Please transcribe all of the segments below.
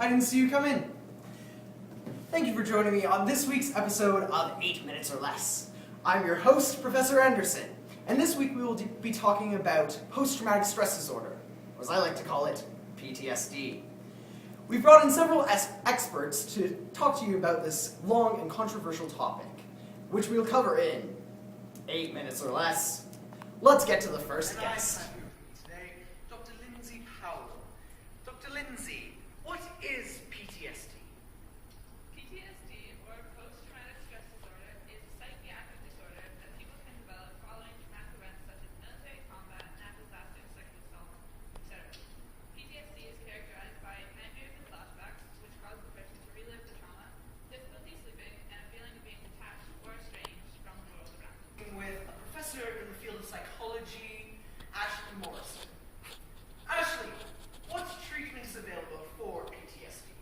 I didn't see you come in. Thank you for joining me on this week's episode of 8 Minutes or Less. I'm your host, Professor Anderson, and this week we will be talking about post-traumatic stress disorder, or as I like to call it, PTSD. We've brought in several experts to talk to you about this long and controversial topic, which we'll cover in 8 minutes or less. Let's get to the first guest. Today, Dr. Lindsay Powell. Dr. Lindsay, what is PTSD? PTSD, or post-traumatic stress disorder, is a psychiatric disorder that people can develop following traumatic events such as military combat, natural disasters, sexual assault, etc. PTSD is characterized by nightmares and flashbacks, which cause the person to relive the trauma, difficulty sleeping, and a feeling of being detached or estranged from the world around them. With a professor in the field of psychology, Ashley Morrison. Ashley, what treatment is available for PTSD?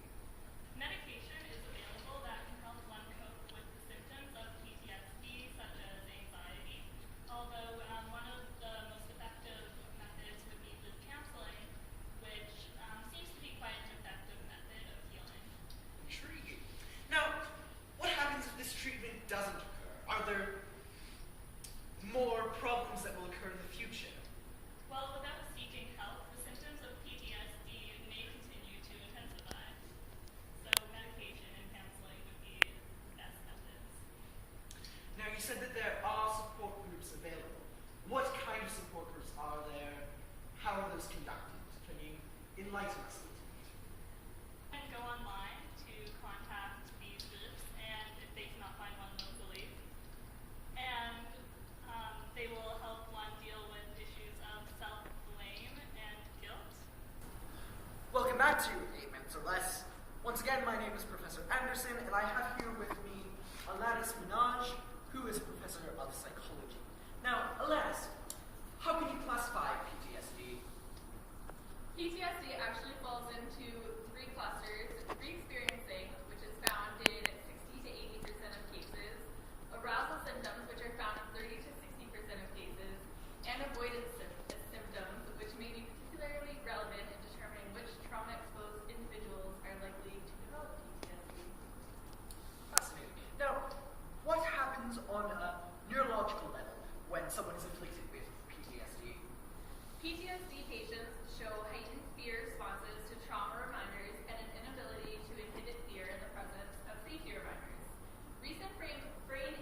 Medication is available that can help one cope with the symptoms of PTSD, such as anxiety, although one of the most effective methods would be loop counseling, which seems to be quite an effective method of healing. Intriguing. Now, what happens if this treatment doesn't occur? Are there more problems that will occur in the future? Well, without seeking help, the symptoms of PTSD may continue to intensify. So medication and counseling would be the best methods. Now, you said that there are support groups available. What kind of support groups are there? How are those conducted? Can you enlighten us a little bit? And go online to contact these groups, and if they cannot find one locally, and they will help one deal with issues of self-blame and guilt. Welcome back to 8 Minutes or Less. Once again, my name is Professor Anderson, and I have here with me Alanis Minaj, who is a professor of psychology. Now, Alanis, how can you classify PTSD? PTSD actually falls into three clusters: re-experiencing, which is found in 60 to 80% of cases; arousal symptoms, which are found in 30 to 60% of cases; and avoidance symptoms, which may be particularly relevant in determining which trauma-exposed individuals are likely to develop PTSD. Fascinating. Now, what happens on a neurological level when someone is afflicted with PTSD? PTSD patients show heightened fear responses to trauma reminders and an inability to inhibit fear in the presence of safety reminders. Recent brain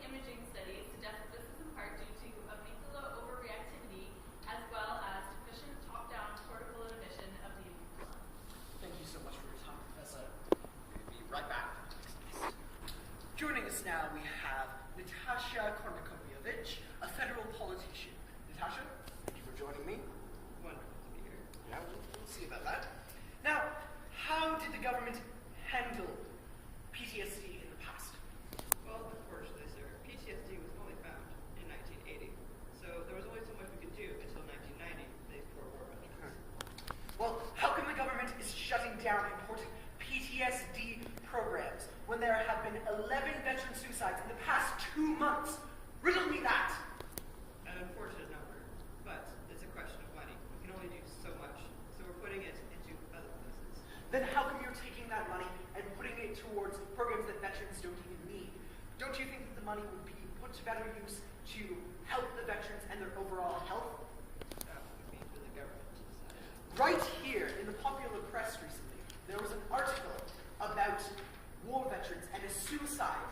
imaging studies suggest that this is in part due to amygdala overreactivity as well as deficient top-down cortical emission of the amygdala. Thank you so much for your time, Professor. We'll be right back. Joining us now, we have Natasha Kornakovievich, a federal politician. Natasha, thank you for joining me. Wonderful to be here. Yeah, we'll see about that. Now, how did the government handle PTSD in the past? Well, unfortunately, sir, PTSD was only found in 1980, so there was only so much we could do until 1990, the poor war veterans. Well, how come the government is shutting down important PTSD programs when there have been 11 veteran suicides in the past 2 months? Riddle me that! An unfortunate number, but it's a question of money. We can only do so much, so we're putting it into other places. Then how come you're taking that money and putting it towards programs that veterans don't even need? Don't you think that the money would be put to better use to help the veterans and their overall health? That would be for the government to decide. Right here in the popular press recently, there was an article about war veterans and a suicide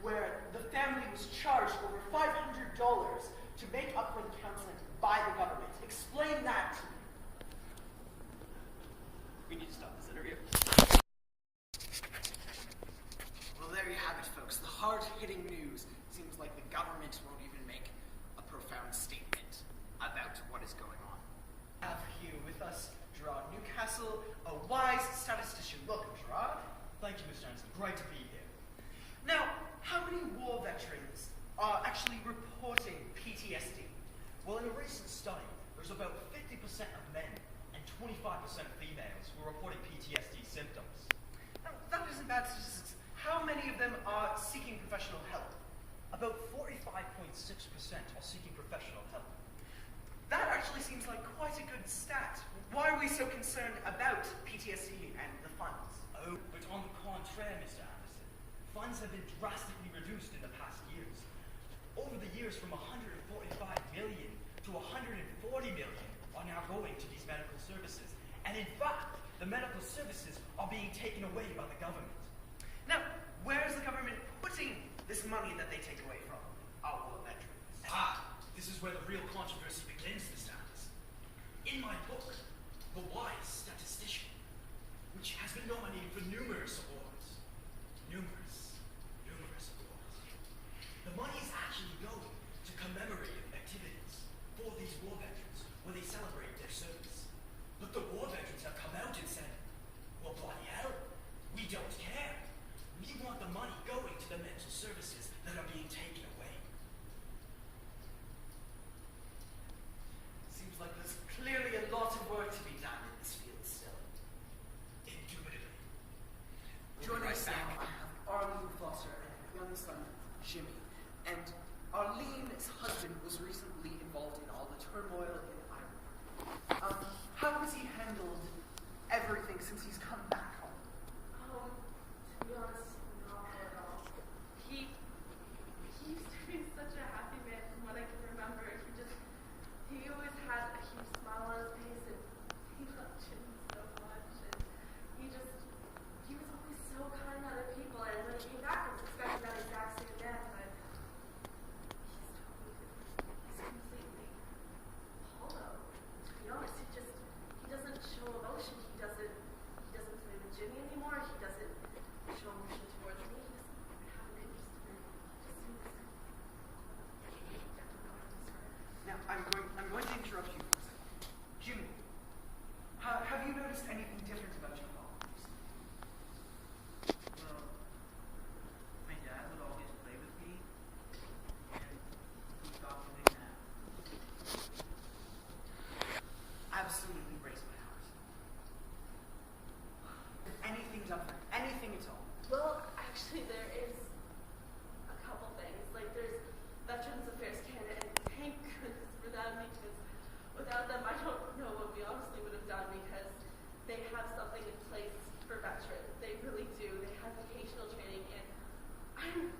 where the family was charged over $500 to make up for the counseling by the government. Explain that to me. We need to stop this interview. Well, there you have it, folks. The hard-hitting news. Seems like the government won't even make a profound statement about what is going on. We have here with us Gerard Newcastle, a wise statistician. Welcome, Gerard. Thank you, Mr. Anderson. Great to be here. Now, how many war veterans are actually reporting PTSD? Well, in a recent study, there's about 50% of men and 25% of females who are reporting PTSD symptoms. Now, that isn't bad statistics. How many of them are seeking professional help? About 45.6% are seeking professional help. That actually seems like quite a good stat. Why are we so concerned about PTSD and the funds? Oh, funds have been drastically reduced in the past years. Over the years, from 145 million to 140 million are now going to these medical services. And in fact, the medical services are being taken away by the government. Now, where is the government putting this money that they take away from our war veterans? This is where the real controversy begins, Mr. Anderson. In my book, The Wise Statistician, which has been nominated for numerous awards. Numerous awards. The money is actually going to commemorative activities for these war veterans where they celebrate their service. But the war veterans have come out and said, well, bloody hell, we don't care. We want the money going to the mental services that are being taken away. Seems like there's clearly a lot of work to be done in this field still. Indubitably. Joining us now, I have Arlene Foster and her young son, Jimmy. And Arlene's husband was recently involved in all the turmoil in Ireland. How has he handled everything since he's come back home? To be honest, not at all. He used to be such a happy man from what I can remember. He always had a huge smile on his face, and he loved Jimmy so much. And he was always so kind to other people. And when he came back, I was expecting that exact same man, but he's totally different. He's completely hollow. To be honest, he doesn't show emotion. He doesn't play with Jimmy anymore. He doesn't show emotion towards me. He doesn't have an interest in me. He just seems I don't know how to describe it. Now, I'm going to interrupt you for a second. Jimmy, have you noticed anything different about your father recently? Well, my dad would always play with me, and he stopped doing that. Absolutely breaks my heart. Anything different? Anything at all? Well, actually, there is a couple things. Like, there's Veterans Affairs Canada, and thank goodness for that, because without them, I don't know what we honestly would have done, because they have something in place for veterans. They really do. They have vocational training, and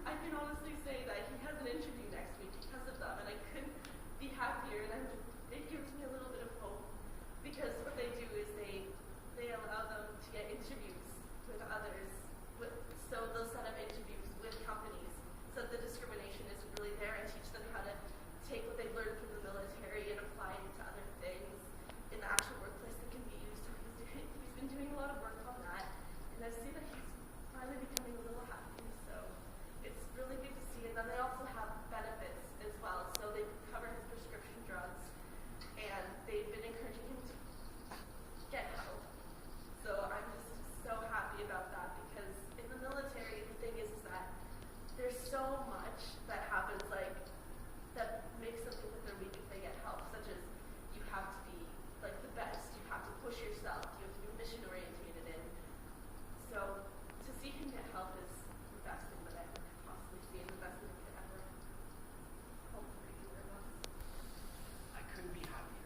I can honestly say that he has an interview next week because of them, and I couldn't be happier, and it gives me a little bit of hope, because what they do is they allow them to get interviews with others. So they'll set up interviews with companies so that the discrimination isn't really there, and teach them how to take what they've learned from the military and apply it to other things in the actual workplace that can be used. So he's been doing a lot of work on that, and I see that he's finally becoming a little happy. So it's really good to see. And then they also have benefits as well. So they cover his prescription drugs, and they've been encouraging him to get help. So I'm just so happy about that, because in the military, the thing is that there's so much that happens, like, that makes them think that they're weak if they get help, such as you have to be, like, the best, you have to push yourself, you have to be mission orientated, and so to see him get help is the best thing that I could possibly see, and the best thing I could ever hope for either of us. I couldn't be happier.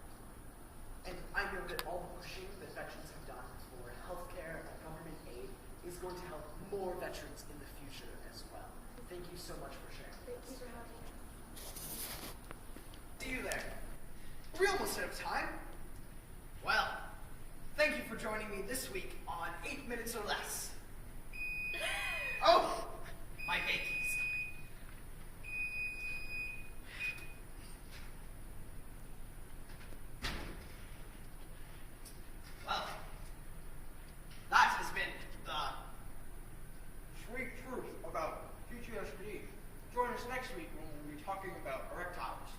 And I know that all the pushing that veterans have done for healthcare and government aid is going to help more veterans in the future as well. Thank you so much for sharing. Thank you for having us. See you there. We're almost out of time. Well, thank you for joining me this week on 8 Minutes or Less. Oh, my baking's coming. Well, that has been the sweet truth about PTSD. Join us next week when we'll be talking about erectiles.